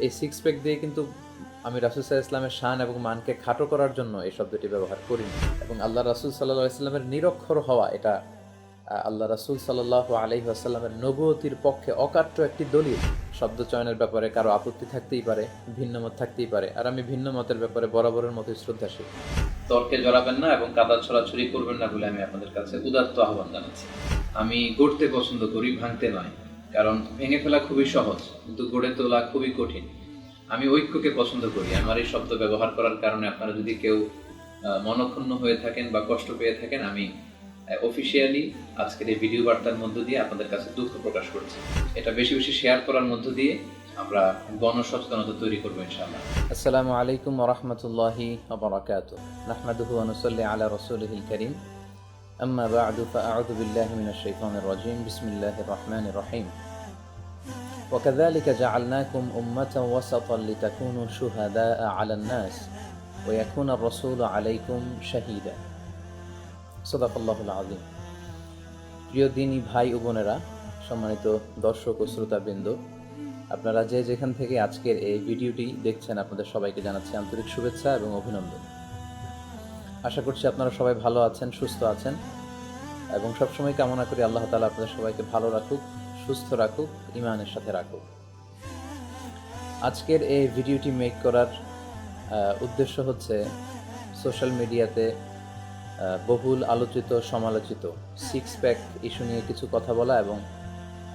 এই six pack দিয়ে কিন্তু আমি রাসূল সাল্লাল্লাহু আলাইহি ওয়াসাল্লামের শান এবং মানকে খাটো করার জন্য এই শব্দটি ব্যবহার করিনি। এবং আল্লাহ রাসূল সাল্লাল্লাহু আলাইহি ওয়াসাল্লামের নিরক্ষর হওয়া এটা আল্লাহ রাসূল সাল্লাল্লাহু আলাইহি ওয়াসাল্লামের নবুয়তির পক্ষে অকাট্য একটি দলিল। শব্দ চয়নের ব্যাপারে কারো আপত্তি থাকতেই পারে, ভিন্ন মত থাকতেই পারে, আর আমি ভিন্ন মতের ব্যাপারে বরাবরের মতোই শ্রদ্ধাশীল। তর্কে জড়াবেন না এবং কাদা ছড়াছড়ি করবেন না বলে আমি আপনাদের কাছে উদাত্ত আহ্বান জানাচ্ছি। আমি গড়তে পছন্দ করি, ভাঙতে নয়। কারণ ভেঙে ফেলা খুবই সহজ, কিন্তু গড়ে তোলা খুবই কঠিন। আমি ঐক্যকে পছন্দ করি। আমার এই শব্দ ব্যবহার করার কারণে আপনারা যদি কেউ মনক্ষুণ্ণ হয়ে থাকেন বা কষ্ট পেয়ে থাকেন, আমি অফিসিয়ালি আজকের এই ভিডিও বার্তার মধ্য দিয়ে আপনাদের কাছে দুঃখ প্রকাশ করছি। এটা বেশি বেশি শেয়ার করার মধ্য দিয়ে আমরা গণসচেতনতা তৈরি করবো ইনশাআল্লাহ। আসসালামু আলাইকুম ওয়া রাহমাতুল্লাহি ওয়া বারাকাতুহু। নাহমাদুহু ওয়া নুসাল্লি আলা রাসূলিহিল কারীম। আম্মা বা'দু ফাআউযু বিল্লাহি মিনাশ শাইতানির রাজীম। বিসমিল্লাহির রাহমানির রাহিম। وكذلك جعلناكم أمة وسطا لتكونوا شهداء على الناس ويكون الرسول عليكم شهيدا। সাদাকাল্লাহুল আযীম। প্রিয় দিনী ভাই ও বোনেরা, সম্মানিত দর্শক ও শ্রোতাবৃন্দ, আপনারা যে যেখান থেকে আজকের এই ভিডিওটি দেখছেন, আপনাদের সবাইকে জানাচ্ছি আন্তরিক শুভেচ্ছা এবং অভিনন্দন। আশা করছি আপনারা সবাই ভালো আছেন, সুস্থ আছেন, এবং সবসময় কামনা করি আল্লাহ তাআলা আপনাদের সবাইকে ভালো রাখুক, সুস্থ রাখুক, ঈমানের সাথে রাখুক। আজকের এই ভিডিওটি মেক করার উদ্দেশ্য হচ্ছে সোশ্যাল মিডিয়াতে বহুল আলোচিত সমালোচিত সিক্স প্যাক ইস্যু নিয়ে কিছু কথা বলা এবং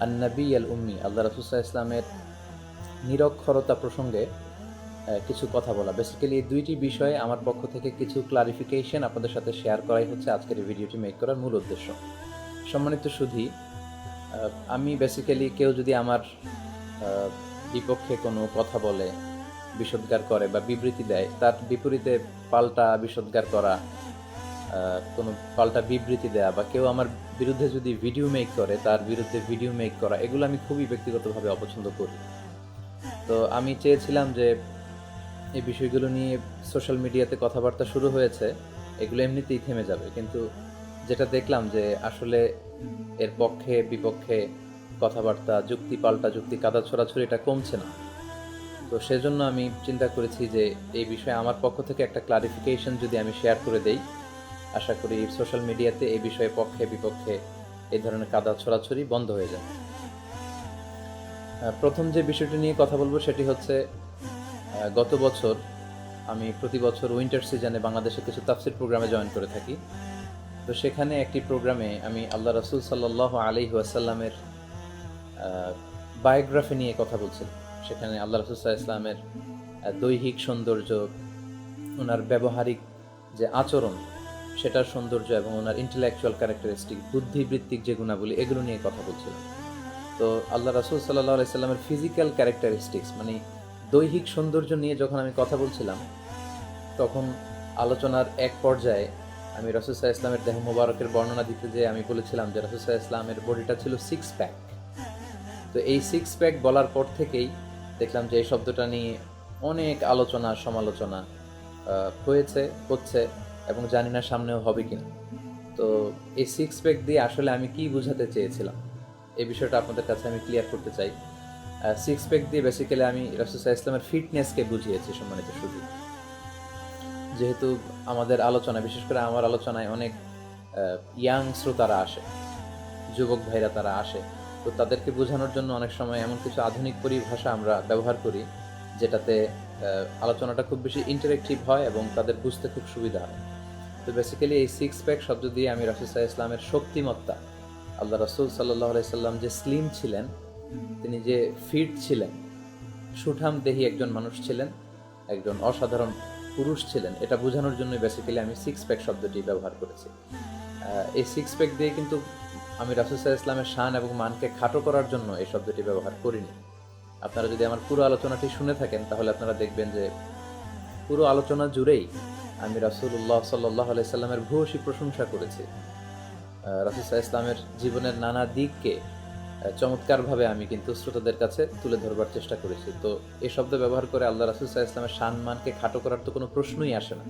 আন-নবী আল উম্মি আল্লাহ রাসূল সাল্লাল্লাহু আলাইহি ওয়াসাল্লামের নিরক্ষরতা প্রসঙ্গে কিছু কথা বলা। বেসিক্যালি এই দুইটি বিষয়ে আমার পক্ষ থেকে কিছু ক্লারিফিকেশন আপনাদের সাথে শেয়ার করাই হচ্ছে আজকের এই ভিডিওটি মেক করার মূল উদ্দেশ্য। সম্মানিত সুধী, আমি বেসিক্যালি কেউ যদি আমার বিপক্ষে কোনো কথা বলে, বিষোদ্গার করে বা বিবৃতি দেয়, তার বিপরীতে পাল্টা বিষোদ্গার করা, কোনো পাল্টা বিবৃতি দেয়া, বা কেউ আমার বিরুদ্ধে যদি ভিডিও মেক করে তার বিরুদ্ধে ভিডিও মেক করা, এগুলো আমি খুবই ব্যক্তিগতভাবে অপছন্দ করি। তো আমি চেয়েছিলাম যে এই বিষয়গুলো নিয়ে সোশ্যাল মিডিয়াতে কথাবার্তা শুরু হয়েছে, এগুলো এমনিতেই থেমে যাবে, কিন্তু যেটা দেখলাম যে আসলে এর পক্ষে বিপক্ষে কথাবার্তা, যুক্তি পাল্টা যুক্তি, কাদা ছোড়াছুড়ি এটা কমছে না। তো সেজন্য আমি চিন্তা করেছি যে এই বিষয়ে আমার পক্ষ থেকে একটা ক্লারিফিকেশন যদি আমি শেয়ার করে দেই, আশা করি সোশ্যাল মিডিয়াতে এই বিষয়ে পক্ষে বিপক্ষে এই ধরনের কাদা ছড়াছড়ি বন্ধ হয়ে যায়। প্রথম যে বিষয়টি নিয়ে কথা বলবো সেটি হচ্ছে, গত বছর আমি প্রতি বছর উইন্টার সিজনে বাংলাদেশে কিছু তাফসির প্রোগ্রামে জয়েন করে থাকি। তো সেখানে একটি প্রোগ্রামে আমি আল্লাহ রাসূল সাল্লাল্লাহু আলাইহি ওয়াসাল্লামের বায়োগ্রাফি নিয়ে কথা বলছিলাম। সেখানে আল্লাহ রাসূল সাল্লাল্লাহু আলাইহি ওয়াসাল্লামের দৈহিক সৌন্দর্য, ওনার ব্যবহারিক যে আচরণ সেটার সৌন্দর্য, এবং ওনার ইন্টেলেকচুয়াল ক্যারেক্টারিস্টিক, বুদ্ধিবৃত্তিক যে গুণাবলী, এগুলো নিয়ে কথা বলছিলাম। তো আল্লাহ রাসূল সাল্লাল্লাহু আলাইহি ওয়াসাল্লামের ফিজিক্যাল ক্যারেক্টারিস্টিক্স, মানে দৈহিক সৌন্দর্য নিয়ে যখন আমি কথা বলছিলাম, তখন আলোচনার এক পর্যায়ে আমি রাসূল সাল্লাল্লাহু আলাইহি ওয়াসাল্লামের দেহ মোবারকের বর্ণনা দিতে যেয়ে আমি বলেছিলাম যে রাসূল সাল্লাল্লাহু আলাইহি ওয়াসাল্লামের বডিটা ছিল সিক্স প্যাক। তো এই সিক্স প্যাক বলার পর থেকেই দেখলাম যে এই শব্দটা নিয়ে অনেক আলোচনা সমালোচনা হয়েছে, হচ্ছে, এবং জানি না সামনেও হবে কিনা। তো এই সিক্স প্যাক দিয়ে আসলে আমি কি বোঝাতে চেয়েছিলাম, এই বিষয়টা আপনাদের কাছে আমি ক্লিয়ার করতে চাই। সিক্স প্যাক দিয়ে বেসিক্যালি আমি রাসূল সাল্লাল্লাহু আলাইহি ওয়াসাল্লামের ফিটনেসকে বুঝিয়েছি, সম্মানিত সুধী। যেহেতু আমাদের আলোচনা, বিশেষ করে আমার আলোচনায় অনেক ইয়াং শ্রোতারা আসে, যুবক ভাইরা তারা আসে, তো তাদেরকে বোঝানোর জন্য অনেক সময় এমন কিছু আধুনিক পরিভাষা আমরা ব্যবহার করি যেটাতে আলোচনাটা খুব বেশি ইন্টারেক্টিভ হয় এবং তাদের বুঝতে খুব সুবিধা হয়। তো বেসিক্যালি এই সিক্স প্যাক শব্দ দিয়ে আমি রাসূল সাল্লাল্লাহু আলাইহি ওয়াসাল্লামের শক্তিমত্তা, আল্লাহ রাসূল সাল্লাল্লাহু আলাইহি ওয়াসাল্লাম যে স্লিম ছিলেন, তিনি যে ফিট ছিলেন, সুঠাম দেহি একজন মানুষ ছিলেন, একজন অসাধারণ পুরুষ ছিলেন, এটা বোঝানোর জন্য বেসিক্যালি আমি সিক্স প্যাক শব্দটি ব্যবহার করেছি। এই সিক্স প্যাক দিয়ে কিন্তু আমি রাসূল সাল্লাল্লাহু আলাইহি ওয়াসাল্লামের শান এবং মানকে খাটো করার জন্য এই শব্দটি ব্যবহার করিনি। আপনারা যদি আমার পুরো আলোচনাটি শুনে থাকেন তাহলে আপনারা দেখবেন যে পুরো আলোচনা জুড়েই আমি রাসূলুল্লাহ সাল্লাল্লাহু আলাইহি ওয়াসাল্লামের ভূয়সী প্রশংসা করেছি। রাসূল সাল্লাল্লাহু আলাইহি ওয়াসাল্লামের জীবনের নানা দিককে চমৎকারভাবে আমি কিন্তু শ্রোতাদের কাছে তুলে ধরবার চেষ্টা করেছি। তো এই শব্দ ব্যবহার করে আল্লাহ রাসূল সাল্লাল্লাহু আলাইহি ওয়াসাল্লামের শান মানকে খাটো করার তো কোনো প্রশ্নই আসে না,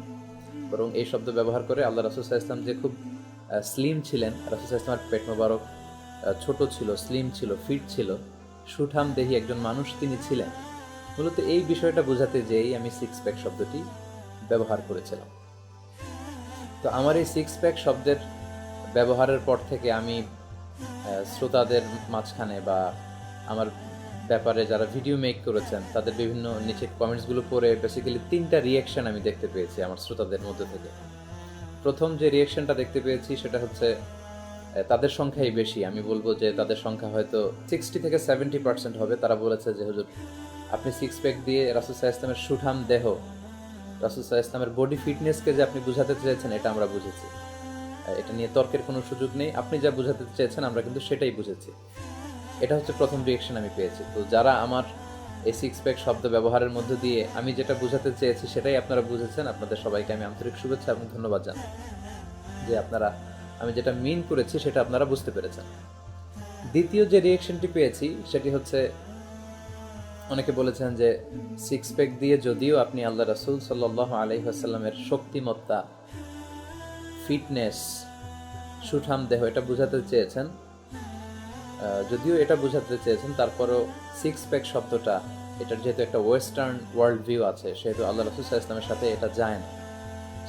বরং এই শব্দ ব্যবহার করে আল্লাহ রাসূল সাল্লাল্লাহু আলাইহি ওয়াসাল্লাম যে খুব স্লিম ছিলেন, রাসূল সাল্লাল্লাহু আলাইহি ওয়াসাল্লামের পেট মোবারক ছোট ছিল, স্লিম ছিল, ফিট ছিল, সুঠাম দেহি একজন মানুষ তিনি ছিলেন, মূলত এই বিষয়টা বোঝাতে যেই আমি সিক্স প্যাক শব্দটি ব্যবহার করেছিলাম। তো আমার এই সিক্স প্যাক শব্দের ব্যবহারের পর থেকে আমি শ্রোতাদের মাঝখানে বা আমার ব্যাপারে যারা ভিডিও মেক করেছেন তাদের বিভিন্ন নিচে কমেন্টসগুলো পড়ে বেসিক্যালি 3টা রিয়াকশন আমি দেখতে পেয়েছি আমার শ্রোতাদের মধ্যে থেকে। প্রথম যে রিয়াকশনটা দেখতে পেয়েছি সেটা হচ্ছে তাদের সংখ্যাই বেশি, আমি বলবো যে তাদের সংখ্যা হয়তো 60 থেকে 70% হবে। তারা বলেছে যে হুজুর আপনি সিক্স প্যাক দিয়ে রাসূল সাল্লাল্লাহু আলাইহি ওয়াসাল্লামের সুঠাম দেহ, রাসূল সাল্লাল্লাহু আলাইহি ওয়াসাল্লামের বডি ফিটনেসকে যে আপনি বুঝাতে চেয়েছেন এটা আমরা বুঝেছি, এটা নিয়ে তর্কের কোনো সুযোগ নেই, আপনি যা বুঝাতে চেয়েছেন আমরা কিন্তু সেটাই বুঝেছি। এটা হচ্ছে প্রথম রিয়েকশন আমি পেয়েছি। তো যারা আমার এই সিক্স প্যাক শব্দ ব্যবহারের মধ্য দিয়ে আমি যেটা বুঝাতে চেয়েছি সেটাই আপনারা বুঝেছেন, আপনাদের সবাইকে আমি আন্তরিক শুভেচ্ছা এবং ধন্যবাদ জানাই যে আপনারা আমি যেটা মিন করেছি সেটা আপনারা বুঝতে পেরেছেন। দ্বিতীয় যে রিয়েকশনটি পেয়েছি সেটি হচ্ছে অনেকে বলেছেন যে সিক্স প্যাক দিয়ে যদিও আপনি আল্লাহ রাসূল সাল্লাল্লাহু আলাইহি ওয়াসাল্লামের শক্তিমত্তা, ফিটনেস, সুঠাম দেহ এটা বোঝাতে চেয়েছেন, যদিও এটা বোঝাতে চেয়েছেন তারপরও সিক্স প্যাক শব্দটা এটার যেহেতু একটা ওয়েস্টার্ন ওয়ার্ল্ড ভিউ আছে সেহেতু আল্লাহ রাসূল সাল্লাল্লাহু আলাইহি ওয়াসাল্লামের সাথে এটা যায় না।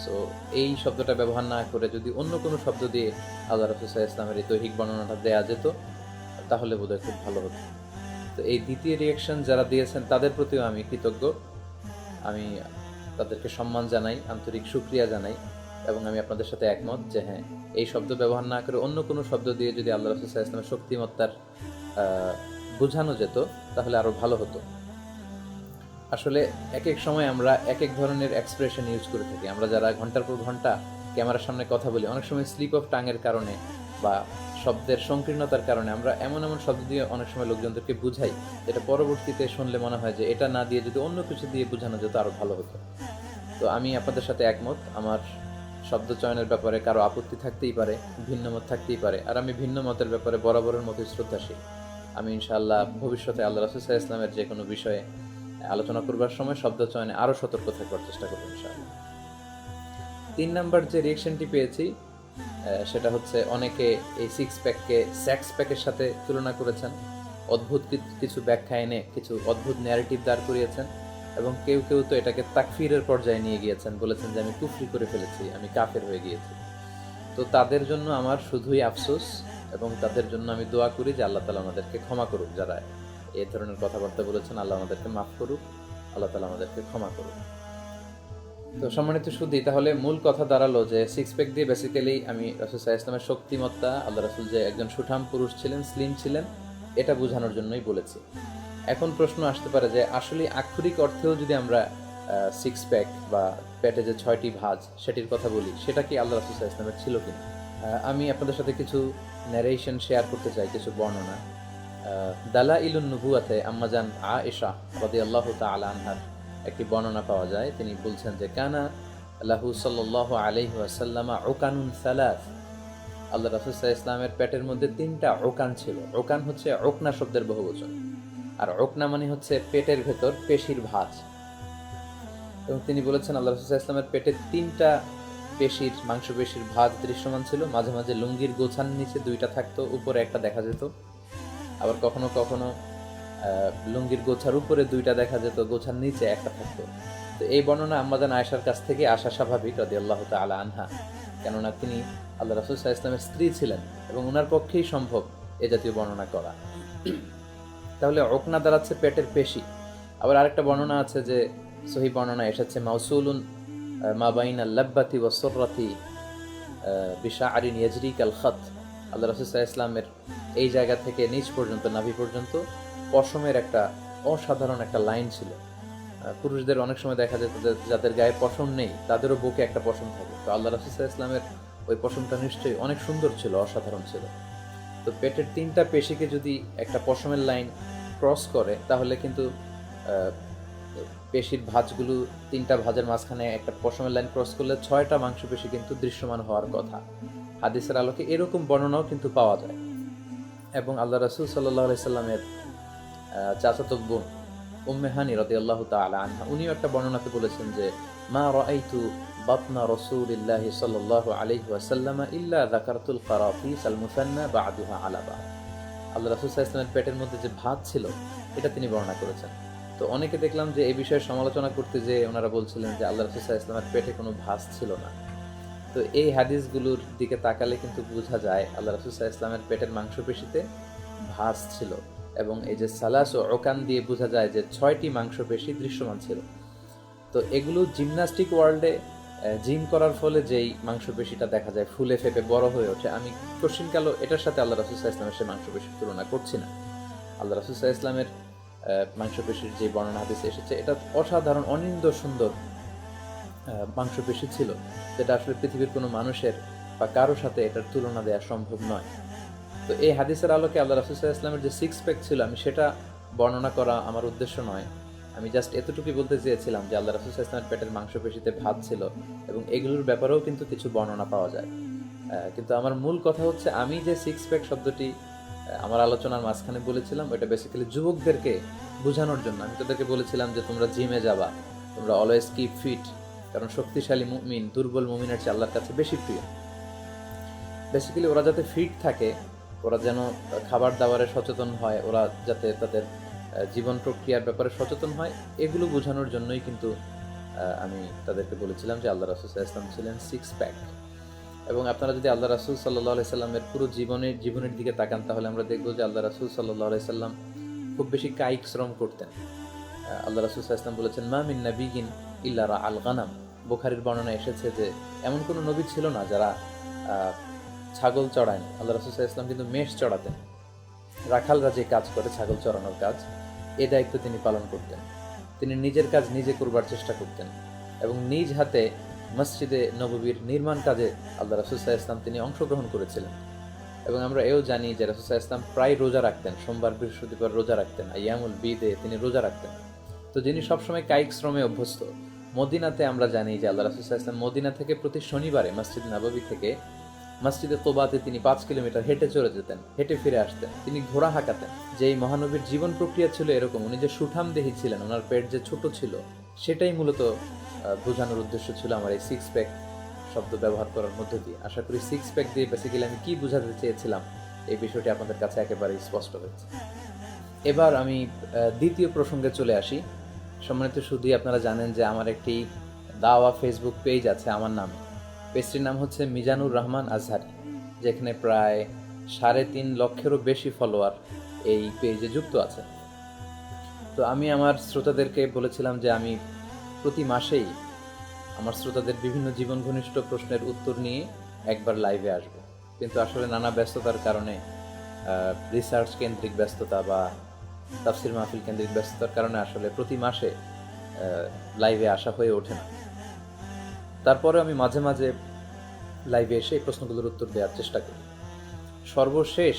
সো এই শব্দটা ব্যবহার না করে যদি অন্য কোনো শব্দ দিয়ে আল্লাহ রাসূল সাল্লাল্লাহু আলাইহি ওয়াসাল্লামের এই দৈহিক বর্ণনাটা দেওয়া যেত তাহলে বোধহয় খুব ভালো হতো। তো এই দ্বিতীয় রিয়াকশন যারা দিয়েছেন তাদের প্রতিও আমি কৃতজ্ঞ, আমি তাদেরকে সম্মান জানাই, আন্তরিক শুকরিয়া জানাই এবং আমি আপনাদের সাথে একমত যে হ্যাঁ এই শব্দ ব্যবহার না করে অন্য কোনো শব্দ দিয়ে যদি আল্লাহ রাসূল সাল্লাল্লাহু আলাইহি ওয়াসাল্লামের শক্তিমত্তার বোঝানো যেত তাহলে আরও ভালো হতো। আসলে এক এক সময় আমরা এক এক ধরনের এক্সপ্রেশন ইউজ করে থাকি। আমরা যারা ঘন্টার পর ঘন্টা ক্যামেরার সামনে কথা বলি অনেক সময় স্লিপ অফ টাঙের কারণে বা শব্দের সংকীর্ণতার কারণে আমরা এমন এমন শব্দ দিয়ে অনেক সময় লোকজনদেরকে বুঝাই যেটা পরবর্তীতে শুনলে মনে হয় যে এটা না দিয়ে যদি অন্য কিছু দিয়ে বোঝানো যেত আরও ভালো হতো। তো আমি আপনাদের সাথে একমত, আমার শব্দ চয়নের ব্যাপারে কারো আপত্তি থাকতেই পারে, ভিন্ন মত থাকতেই পারে, আর আমি ভিন্ন মতের ব্যাপারে বরাবরের মতোই শ্রদ্ধাশীল। আমি ইনশাআল্লাহ ভবিষ্যতে আল্লাহ রাসূল সাল্লাল্লাহু আলাইহি ওয়াসাল্লামের যে কোনো বিষয়ে আলোচনা করবার সময় শব্দ চয়নে আরও সতর্ক থাকবার চেষ্টা করবো ইনশাআল্লাহ। 3 নাম্বার যে রিয়েকশনটি পেয়েছি সেটা হচ্ছে অনেকে এই সিক্স প্যাককে সেক্স প্যাকের সাথে তুলনা করেছেন, অদ্ভুত কিছু ব্যাখ্যা এনে কিছু অদ্ভুত ন্যারেটিভ দাঁড় করিয়েছেন এবং কেউ কেউ তো এটাকে তাকফিরের পর্যায়ে নিয়ে গিয়েছেন, বলেছেন যে আমি কুফরি করে ফেলেছি, আমি কাফের হয়ে গিয়েছি। তো তাদের জন্য আমার শুধুই আফসোস এবং তাদের জন্য আমি দোয়া করি যে আল্লাহ তাআলা আমাদেরকে ক্ষমা করুক, যারা এই ধরনের কথাবার্তা বলেছেন আল্লাহ আমাদেরকে মাফ করুক, আল্লাহ তাআলা আমাদেরকে ক্ষমা করুক। তো সম্মানিত সুধী, তাহলে মূল কথা দাঁড়ালো যে সিক্স প্যাক দিয়ে বেসিক্যালি আমি রাসূল সাল্লাল্লাহু আলাইহি ওয়াসাল্লামের শক্তিমত্তা, আল্লাহ রাসূল যে একজন সুঠাম পুরুষ ছিলেন, স্লিম ছিলেন, এটা বোঝানোর জন্যই বলেছি। এখন প্রশ্ন আসতে পারে যে আসলে আক্ষরিক অর্থেও যদি আমরা সিক্স প্যাক বা পেটে যে 6টি ভাঁজ সেটির কথা বলি সেটা কি আল্লাহ রাসূল সাল্লাল্লাহু আলাইহি ওয়াসাল্লামের ছিল কিনা? আমি আপনাদের সাথে কিছু ন্যারেশন শেয়ার করতে চাই, কিছু বর্ণনা। দালাইলুন নুবুওয়াতে আম্মাজান আয়েশা রাদিয়াল্লাহু তাআলা আনহার একটি বর্ণনা পাওয়া যায়। তিনি বলছেন যে কানা লাহু সাল্লাল্লাহু আলাইহি ওয়াসাল্লাম উকানুন সালাস, আল্লাহ রাসূল সাল্লাল্লাহু আলাইহি ওয়াসাল্লামের পেটের মধ্যে 3টা উকান ছিল। উকান হচ্ছে উকনা শব্দের বহুবচন, আর উকনা মানে হচ্ছে পেটের ভেতর পেশির ভাঁজ। এবং তিনি বলেছেন আল্লাহ রাসূল সাল্লাল্লাহু আলাইহি ওয়াসাল্লামের পেটে 3টা পেশির, মাংসপেশির ভাঁজ দৃশ্যমান ছিল। মাঝে মাঝে লুঙ্গির গোছার নিচে 2টা থাকতো, উপরে একটা দেখা যেত। আবার কখনো কখনো লুঙ্গির গোছার উপরে 2টা দেখা যেত, গোছার নিচে একটা থাকতো। তো এই বর্ণনা আম্মাজান আয়েশার কাছ থেকে আসা স্বাভাবিক রাদিয়াল্লাহু তাআলা আনহা, কেননা তিনি আল্লাহ রাসূল সাল্লাল্লাহু আলাইহি ওয়াসাল্লামের স্ত্রী ছিলেন এবং ওনার পক্ষেই সম্ভব এ জাতীয় বর্ণনা করা। তাহলে উকনা দাঁড়াচ্ছে পেটের পেশি। আবার আরেকটা বর্ণনা আছে যে সহিহ বর্ণনা এসেছে মাউসুলুন মা বাইনাল লাব্বাতি ওয়াস সুররাতি বিশা'রিন ইয়াজরি কাল খাত, আল্লাহ রাসূল সাল্লাল্লাহু আলাইহি ওয়াসাল্লামের এই জায়গা থেকে নিচ পর্যন্ত, নাভি পর্যন্ত পশমের একটা অসাধারণ একটা লাইন ছিল। পুরুষদের অনেক সময় দেখা যেত যাদের গায়ে পশম নেই তাদেরও বুকে একটা পশম থাকে। তো আল্লাহ রাসূল সাল্লাল্লাহু আলাইহি ওয়াসাল্লামের ওই পশমটা নিশ্চয়ই অনেক সুন্দর ছিল, অসাধারণ ছিল। তো পেটের 3টা পেশিকে যদি একটা পশমের লাইন ক্রস করে তাহলে কিন্তু পেশির ভাঁজগুলো 3টা ভাঁজের মাঝখানে একটা পশমের লাইন ক্রস করলে 6টা মাংসপেশি কিন্তু দৃশ্যমান হওয়ার কথা। হাদিসের আলোকে এরকম বর্ণনাও কিন্তু পাওয়া যায়। এবং আল্লাহ রাসূল সাল্লাল্লাহু আলাইহি সাল্লামের চাচাতো বোন উম্মে হানি রাদিয়াল্লাহু তাআলা আনহা উনিও একটা বর্ণনাতে বলেছেন যে মা রাআইতু বাতনা রাসূলিল্লাহি সাল্লাল্লাহু আলাইহি ওয়াসাল্লাম ইল্লা যাকারতুল কারাতিস আল মুসান্না বা'দুহা আলা বা'দ, আল্লাহ রাসূল সাল্লাল্লাহু আলাইহি ওয়াসাল্লামের পেটের মধ্যে যে ভাত ছিল এটা তিনি বর্ণনা করেছেন। তো অনেকে দেখলাম যে এই বিষয়ে সমালোচনা করতে যে ওনারা বলছিলেন যে আল্লাহ রাসূল সাল্লাল্লাহু আলাইহি ওয়াসাল্লামের পেটে কোনো ভাঁজ ছিল না। তো এই হাদিসগুলোর দিকে তাকালে কিন্তু বোঝা যায় আল্লাহ রাসূল সাল্লাল্লাহু আলাইহি ওয়াসাল্লামের পেটের মাংসপেশিতে ভাঁজ ছিল, এবং এই যে সালাস ও ওকান দিয়ে বোঝা যায় যে 6টি মাংসপেশি দৃশ্যমান ছিল। তো এগুলো জিমন্যাস্টিক ওয়ার্ল্ডে জিম করার ফলে যেই মাংসপেশিটা দেখা যায় ফুলে ফেপে বড় হয়ে ওঠে, আমি কোশ্চিনকালও এটার সাথে আল্লাহ রাসূল সাল্লাল্লাহু আলাইহি ওয়াসাল্লামের সেই মাংসপেশির তুলনা করছি না। আল্লাহ রাসূল সাল্লাল্লাহু আলাইহি ওয়াসাল্লামের মাংসপেশির যে বর্ণনা হাদিসে এসেছে, এটা অসাধারণ অনিন্দ সুন্দর মাংসপেশি ছিল, যেটা আসলে পৃথিবীর কোনো মানুষের বা কারোর সাথে এটার তুলনা দেওয়া সম্ভব নয়। তো এই হাদিসের আলোকে আল্লাহ রাসূল সাল্লাল্লাহু আলাইহি ওয়াসাল্লামের যে সিক্স প্যাক ছিল, আমি সেটা বর্ণনা করা আমার উদ্দেশ্য নয়। আমি জাস্ট এতটুকুই বলতে চেয়েছিলাম যে আল্লাহ রাসূল সাল্লাল্লাহু আলাইহি ওয়াসাল্লামের পেটের মাংসপেশিতে ভাঁজ ছিল, এবং এগুলোর ব্যাপারেও কিন্তু কিছু বর্ণনা পাওয়া যায়। কিন্তু আমার মূল কথা হচ্ছে, আমি যে সিক্স প্যাক শব্দটি আমার আলোচনার মাঝখানে বলেছিলাম, ওটা বেসিক্যালি যুবকদেরকে বোঝানোর জন্য। আমি তাদেরকে বলেছিলাম যে তোমরা জিমে যাবা, তোমরা অলওয়েজ কিপ ফিট, কারণ শক্তিশালী মুমিন দুর্বল মুমিনের চেয়ে আল্লাহর কাছে বেশি প্রিয়। বেসিক্যালি ওরা যাতে ফিট থাকে, ওরা যেন খাবার দাবারে সচেতন হয়, ওরা যাতে তাদের জীবন প্রক্রিয়ার ব্যাপারে সচেতন হয়, এগুলো বোঝানোর জন্যই কিন্তু আমি তাদেরকে বলেছিলাম যে আল্লাহ রাসূল সাল্লাল্লাহু আলাইহি ওয়াসাল্লাম ছিলেন সিক্স প্যাক। এবং আপনারা যদি আল্লাহ রাসূল সাল্লাল্লাহু আলাইহি সাল্লামের পুরো জীবনের দিকে তাকান, তাহলে আমরা দেখব যে আল্লাহ রাসূল সাল্লাল্লাহু আলাইহি সাল্লাম খুব বেশি কায়িক শ্রম করতেন। আল্লাহ রাসূল সাল্লাল্লাহু আলাইহি সাল্লাম বলেছেন, মা মিন নাবিয়্যিন ইল্লা রাআল গানাম। বুখারীর বর্ণনায় এসেছে যে এমন কোনো নবী ছিল না যারা ছাগল চড়ায়নি। আল্লাহ রাসূল সাল্লাল্লাহু আলাইহি সাল্লাম কিন্তু মেষ চড়াতেন। রাখালরা যে কাজ করে ছাগল চড়ানোর কাজ, এই দায়িত্ব তিনি পালন করতেন। তিনি নিজের কাজ নিজে করবার চেষ্টা করতেন, এবং নিজ হাতে মসজিদে নববীর নির্মাণ কাজে আল্লাহ রাসূল সাল্লাল্লাহু আলাইহি ওয়াসাল্লাম তিনি অংশগ্রহণ করেছিলেন। এবং আমরা এও জানি যে রাসূল সাল্লাল্লাহু আলাইহি ওয়াসাল্লাম প্রায় রোজা রাখতেন, সোমবার বৃহস্পতিবার রোজা রাখতেন, আইয়ামুল বীদে তিনি রোজা রাখতেন। তো যিনি সবসময় কায়িক শ্রমে অভ্যস্ত। মদিনাতে আমরা জানি যে আল্লাহ রাসূল সাল্লাল্লাহু আলাইহি ওয়াসাল্লাম মদিনা থেকে প্রতি শনিবারে মসজিদ নববী থেকে মসজিদে কোবাতে তিনি 5 কিলোমিটার হেঁটে চলে যেতেন, হেঁটে ফিরে আসতেন। তিনি ঘোড়া হাঁকাতেন। যে এই মহানবীর জীবন প্রক্রিয়া ছিল এরকম, উনি যে সুঠাম দেহী ছিলেন, ওনার পেট যে ছোট ছিল, সেটাই মূলত বোঝানোর উদ্দেশ্য ছিল আমার এই সিক্স প্যাক শব্দ ব্যবহার করার মধ্য দিয়ে। আশা করি সিক্স প্যাক দিয়ে বেসিক্যালি আমি কি বোঝাতে চেয়েছিলাম এই বিষয়টি আপনাদের কাছে একেবারেই স্পষ্ট হয়েছে। এবার আমি দ্বিতীয় প্রসঙ্গে চলে আসি। সম্মানিত সুধী, আপনারা জানেন যে আমার একটি দাওয়া ফেসবুক পেজ আছে আমার নামে। পেজটির নাম হচ্ছে মিজানুর রহমান আজহারি, যেখানে প্রায় 3.5 লক্ষেরও বেশি ফলোয়ার এই পেজে যুক্ত আছে। তো আমি আমার শ্রোতাদেরকে বলেছিলাম যে আমি প্রতি মাসেই আমার শ্রোতাদের বিভিন্ন জীবন ঘনিষ্ঠ প্রশ্নের উত্তর নিয়ে একবার লাইভে আসব। কিন্তু আসলে নানা ব্যস্ততার কারণে, রিসার্চ কেন্দ্রিক ব্যস্ততা বা তাফসির মাহফিল কেন্দ্রিক ব্যস্ততার কারণে আসলে প্রতি মাসে লাইভে আসা হয়ে ওঠে না। তারপরে আমি মাঝে মাঝে লাইভে এসে এই প্রশ্নগুলোর উত্তর দেওয়ার চেষ্টা করি। সর্বশেষ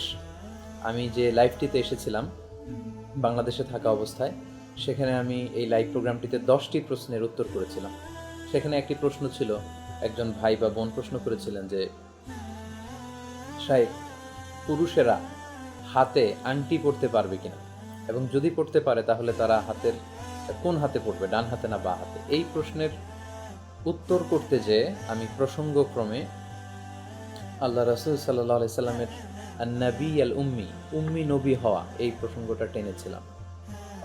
আমি যে লাইভটিতে এসেছিলাম বাংলাদেশে থাকা অবস্থায়, সেখানে আমি এই লাইভ প্রোগ্রামটিতে 10টি প্রশ্নের উত্তর করেছিলাম। সেখানে একটি প্রশ্ন ছিল, একজন ভাই বা বোন প্রশ্ন করেছিলেন যে শাইখ, পুরুষেরা হাতে আংটি পরতে পারবে কিনা, এবং যদি পরতে পারে তাহলে তারা কোন হাতে পরবে, ডান হাতে না বাঁ হাতে। এই প্রশ্নের উত্তর করতে যে আমি প্রসঙ্গক্রমে আল্লাহ রাসূল সাল্লাল্লাহু আলাইহি সাল্লামের আন-নবী আল উম্মি নবী হওয়া এই প্রসঙ্গটা টেনেছিলাম।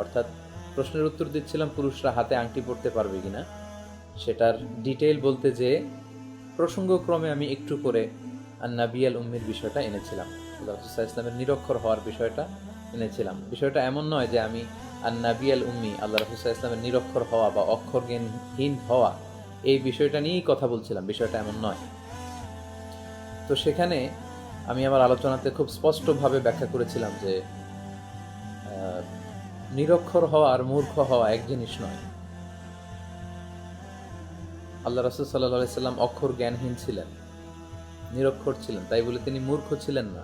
অর্থাৎ প্রশ্নের উত্তর দিচ্ছিলাম পুরুষরা হাতে আংটি পরতে পারবে কিনা, সেটার ডিটেইল বলতে যে প্রসঙ্গক্রমে আমি একটু করে আন-নবী আল উম্মির বিষয়টা এনেছিলাম, আল্লাহ রাসূল সাল্লাল্লাহু আলাইহি সাল্লামের নিরক্ষর হওয়ার বিষয়টা এনেছিলাম। বিষয়টা এমন নয় যে আমি আন-নবী আল উম্মি, আল্লাহ রাসূল সাল্লাল্লাহু আলাইহি সাল্লামের নিরক্ষর হওয়া বা অক্ষরজ্ঞানহীন হওয়া, এই বিষয়টা নিয়েই কথা বলছিলাম, বিষয়টা এমন নয়। তো সেখানে আমি আমার আলোচনাতে খুব স্পষ্টভাবে ব্যাখ্যা করেছিলাম যে নিরক্ষর হওয়া আর মূর্খ হওয়া এক জিনিস নয়। আল্লাহ রাসূল সাল্লাল্লাহু আলাইহি সাল্লাম অক্ষর জ্ঞানহীন ছিলেন, নিরক্ষর ছিলেন, তাই বলে তিনি মূর্খ ছিলেন না।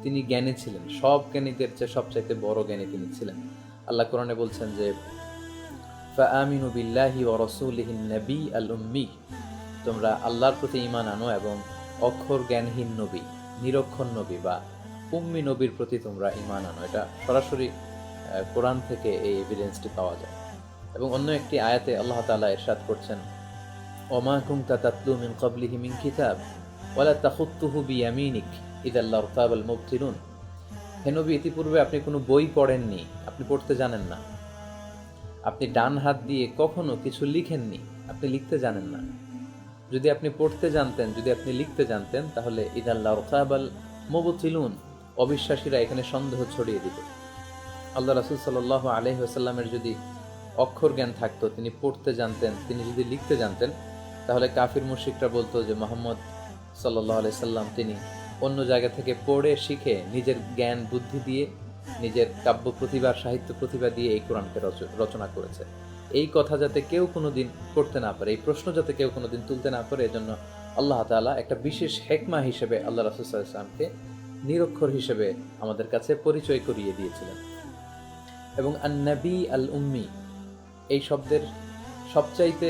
তিনি জ্ঞানী ছিলেন, সব জ্ঞানীদের চেয়ে সবচাইতে বড় জ্ঞানী তিনি ছিলেন। আল্লাহ কোরআনে বলছেন যে ফাআমিনু বিল্লাহি ওয়া রাসূলিহিন নবী আল উম্মি, তোমরা আল্লাহর প্রতি ঈমান আনো এবং অক্ষর জ্ঞানহীন নবী, নিরক্ষর নবী বা উম্মি নবীর প্রতি তোমরা ঈমান আনো। এটা সরাসরি কোরআন থেকে এই এভিডেন্সটি পাওয়া যায়। এবং অন্য একটি আয়াতে আল্লাহ তাআলা ইরশাদ করছেন, ওমা কুনতা তাতলু মিন ক্বাবলিহি মিন কিতাব ওয়ালা তাখুত্তুহু বিয়ামিনিক ইযাল লারতাবাল মুবতিলুন। হে নবী, ইতিপূর্বে আপনি কোনো বই পড়েননি, আপনি পড়তে জানেন না, আপনি ডান হাত দিয়ে কখনো কিছু লিখেননি, আপনি লিখতে জানেন না। যদি আপনি পড়তে জানতেন, যদি আপনি লিখতে জানতেন, তাহলে ইদাল্লাহ রকাবাল মুবতিলুন, অবিশ্বাসীরা এখানে সন্দেহ ছড়িয়ে দিত। আল্লাহ রাসূল সাল্লাল্লাহু আলাইহি ওয়াসাল্লামের যদি অক্ষর জ্ঞান থাকতো, তিনি পড়তে জানতেন, তিনি যদি লিখতে জানতেন, তাহলে কাফির মুশরিকরা বলতো যে মুহাম্মদ সাল্লাল্লাহু আলাইহি সাল্লাম তিনি অন্য জায়গা থেকে পড়ে শিখে নিজের জ্ঞান বুদ্ধি দিয়ে, নিজের কাব্য প্রতিভা, সাহিত্য প্রতিভা দিয়ে এই কোরআনকে রচনা করেছে। এই কথা যাতে কেউ কোনোদিন করতে না পারে, এই প্রশ্ন যাতে কেউ কোনোদিন তুলতে না পারে, এজন্য আল্লাহ তাআলা একটা বিশেষ হেকমা হিসেবে আল্লাহ রাসূল সাল্লাল্লাহু আলাইহি ওয়াসাল্লামকে নিরক্ষর হিসেবে আমাদের কাছে পরিচয় করিয়ে দিয়েছিলেন। এবং আন-নবী আল উম্মি এই শব্দের সবচাইতে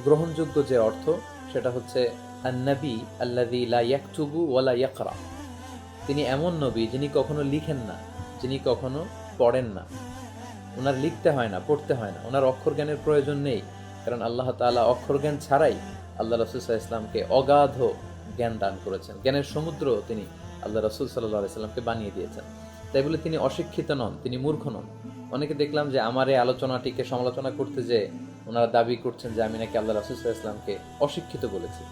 গ্রহণযোগ্য যে অর্থ, সেটা হচ্ছে আন-নবী আল্লাযী লা ইয়াকতুবু ওয়া লা ইয়াকরা। তিনি এমন নবী যিনি কখনো লিখেন না, যিনি কখনো পড়েন না। ওনার লিখতে হয় না, পড়তে হয় না, ওনার অক্ষর জ্ঞানের প্রয়োজন নেই। কারণ আল্লাহ তাআলা অক্ষর জ্ঞান ছাড়াই আল্লাহ রাসূল সাল্লাল্লাহু আলাইহি ওয়াসাল্লামকে অগাধ জ্ঞান দান করেছেন। জ্ঞানের সমুদ্র তিনি আল্লাহ রাসূল সাল্লাল্লাহু আলাইহি ওয়াসাল্লামকে বানিয়ে দিয়েছেন। তাই বলে তিনি অশিক্ষিত নন, তিনি মূর্খ নন। অনেকে দেখলাম যে আমার এই আলোচনাটিকে সমালোচনা করতে যে ওনারা দাবি করছেন যে আমি নাকি আল্লাহ রাসূল সাল্লাল্লাহু আলাইহি ওয়াসাল্লামকে অশিক্ষিত বলেছি,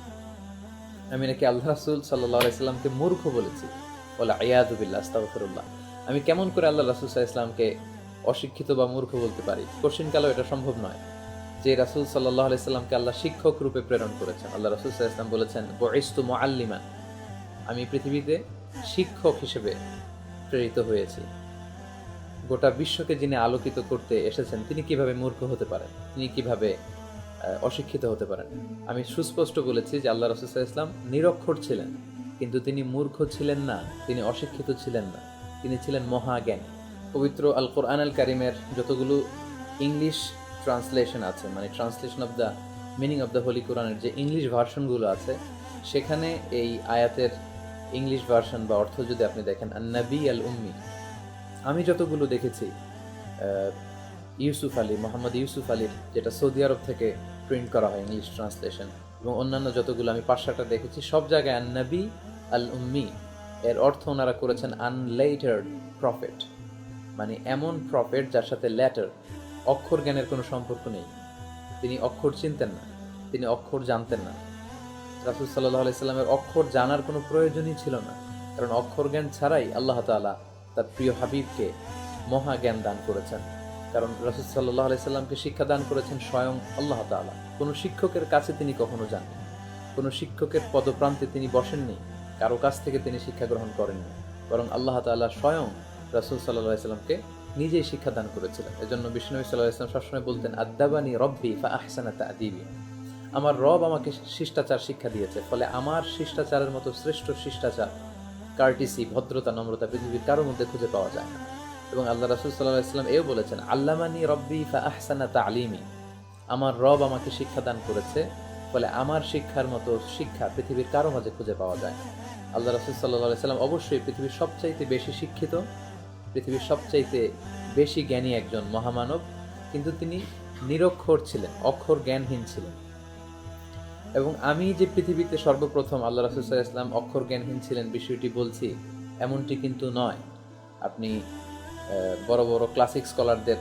আমি নাকি আল্লাহ রাসূল সাল্লাল্লাহু আলাইহি ওয়াসাল্লামকে মূর্খ বলেছি। ওয়ালা ইয়াযু বিল্লাহ, আস্তাগফিরুল্লাহ। আমি কেমন করে আল্লাহ রাসূল সাল্লাল্লাহু আলাইহি ওয়াসাল্লামকে অশিক্ষিত বা মূর্খ বলতে পারি? কঠিনকালেও এটা সম্ভব নয়। যে রাসূল সাল্লাল্লাহু আলাইহি ওয়াসাল্লামকে আল্লাহ শিক্ষক রূপে প্রেরণ করেছেন। আল্লাহ রাসূল সাল্লাল্লাহু আলাইহি ওয়াসাল্লাম বলেছেন, বুইসতু মুআল্লিমান, আমি পৃথিবীতে শিক্ষক হিসেবে প্রেরিত হয়েছি। গোটা বিশ্বকে যিনি আলোকিত করতে এসেছেন, তিনি কিভাবে মূর্খ হতে পারেন? তিনি কিভাবে অশিক্ষিত হতে পারেন? আমি সুস্পষ্ট বলেছি যে আল্লাহ রাসূল সাল্লাল্লাহু আলাইহি ওয়াসাল্লাম নিরক্ষর ছিলেন, কিন্তু তিনি মূর্খ ছিলেন না, তিনি অশিক্ষিত ছিলেন না, তিনি ছিলেন মহাজ্ঞানী। পবিত্র আল কোরআন আল কারিমের যতগুলো ইংলিশ ট্রান্সলেশন আছে, মানে translation of the meaning of the Holi কোরআনের যে ইংলিশ ভার্সনগুলো আছে, সেখানে এই আয়াতের ইংলিশ ভার্সন বা অর্থ যদি আপনি দেখেন, আন-নবী আল উম্মি, আমি যতগুলো দেখেছি, ইউসুফ আলী, মোহাম্মদ ইউসুফ আলীর যেটা সৌদি আরব থেকে প্রিন্ট করা হয় ইংলিশ ট্রান্সলেশন, এবং অন্যান্য যতগুলো আমি 5-6টা দেখেছি, সব জায়গায় আন-নবী আল উম্মি এর অর্থ ওনারা করেছেন আনলেটার্ড প্রফেট, মানে এমন প্রফেট যার সাথে লেটার, অক্ষর জ্ঞানের কোনো সম্পর্ক নেই। তিনি অক্ষর চিনতেন না, তিনি অক্ষর জানতেন না। রাসূল সাল্লাল্লাহু আলাইহি সাল্লামের অক্ষর জানার কোনো প্রয়োজনই ছিল না, কারণ অক্ষর জ্ঞান ছাড়াই আল্লাহ তাআলা তার প্রিয় হাবিবকে মহা জ্ঞান দান করেছেন। কারণ রাসূল সাল্লাল্লাহু আলাইহি সাল্লামকে শিক্ষা দান করেছেন স্বয়ং আল্লাহ তাআলা। কোনো শিক্ষকের কাছে তিনি কখনো যাননি, কোনো শিক্ষকের পদপ্রান্তে তিনি বসেননি, কারো কাছ থেকে তিনি শিক্ষা গ্রহণ করেননি, বরং আল্লাহ তাআলা স্বয়ং রাসূল সাল্লাল্লাহু আলাইহি সাল্লামকে নিজেই শিক্ষা দান করেছিলেন। এজন্য বিষ্ণু সাল্লাল্লাহু আলাইহি ওয়াসাল্লাম সবসময় বলতেন, আদ্দাবানি রব্বি ফা আহসানা তা'দীবি, আমার রব আমাকে শিষ্টাচার শিক্ষা দিয়েছে, ফলে আমার শিষ্টাচারের মতো শ্রেষ্ঠ শিষ্টাচার, কার্টিসি, ভদ্রতা, নম্রতা পৃথিবীর কারোর মধ্যে খুঁজে পাওয়া যায় না। এবং আল্লাহ রাসূল সাল্লাল্লাহু আলাইহি ওয়াসাল্লাম এও বলেছেন, আল্লামানি রব্বি ফা আহসানা তা'লিমি, আমার রব আমাকে শিক্ষা দান করেছে, ফলে আমার শিক্ষার মতো শিক্ষা পৃথিবীর কারো মাঝে খুঁজে পাওয়া যায় না। আল্লাহ রাসূল সাল্লাল্লাহু আলাইহি ওয়াসাল্লাম অবশ্যই পৃথিবীর সবচাইতে বেশি শিক্ষিত, পৃথিবীর সবচাইতে বেশি জ্ঞানী একজন মহামানব, কিন্তু তিনি নিরক্ষর ছিলেন, অক্ষর জ্ঞানহীন ছিলেন। এবং আমি যে পৃথিবীতে সর্বপ্রথম আল্লাহ রাসূল সাল্লাল্লাহু আলাইহি ওয়াসাল্লাম অক্ষর জ্ঞানহীন ছিলেন বিষয়টি বলছি, এমনটি কিন্তু নয়। আপনি বড় বড় ক্লাসিক স্কলারদের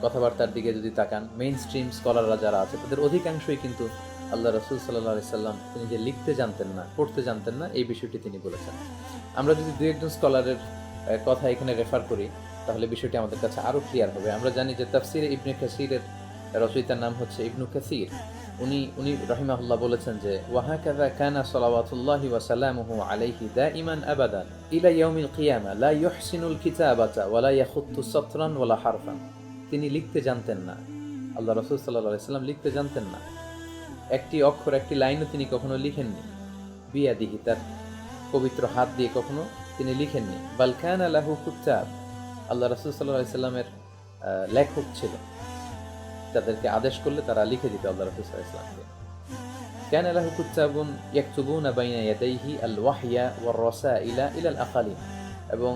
কথাবার্তার দিকে যদি তাকান, মেইন স্ট্রিম স্কলাররা যারা আছে, তাদের অধিকাংশই কিন্তু আল্লাহ রাসূল সাল্লাল্লাহু আলাইহি সাল্লাম তিনি যে লিখতে জানতেন না, পড়তে জানতেন না, এই বিষয়টি তিনি বলেছেন। আমরা যদি দুই একজন স্কলারের কথা এখানে রেফার করি, তাহলে বিষয়টি আমাদের কাছে আরও ক্লিয়ার হবে। আমরা জানি যে তাফসিরে ইবনে কাসিরের রচয়িতার নাম হচ্ছে ইবনু কাসির। উনি রাহিমাহুল্লাহ বলেছেন যে, ওয়াহাকাযা কানা সালাওয়াতুল্লাহি ওয়া সালামুহু আলাইহি দাইমান আবাদান ইলা ইয়াউমিল কিয়ামা লা ইউহসিনুল কিতাবাতা ওয়া লা ইয়াখুত্তু সাতরান ওয়া লা হারফান। তিনি লিখতে জানতেন না, আল্লাহ রাসূল সাল্লাল্লাহু আলাইহি সাল্লাম লিখতে জানতেন না, একটি অক্ষর, একটি লাইনও তিনি কখনো লিখেননি। বিয়াদিহি, তার পবিত্র হাত দিয়ে কখনো তিনি লিখেননি। বাল কানা লাহু কুতাব, আল্লাহ রাসূল সাল্লাল্লাহু আলাইহি সাল্লামের লেখক ছিল, তাদেরকে আদেশ করলে তারা লিখে দিত আল্লাহ রাসূল সাল্লাল্লাহু আলাইহি সাল্লামকে। কানা লাহু কুতাবুন ইয়াকতুবুনা বাইনা ইয়াদাইহি আল ওয়াহইয়া ওয়ার রাসাইলা ইলা আল আকালিন। এবং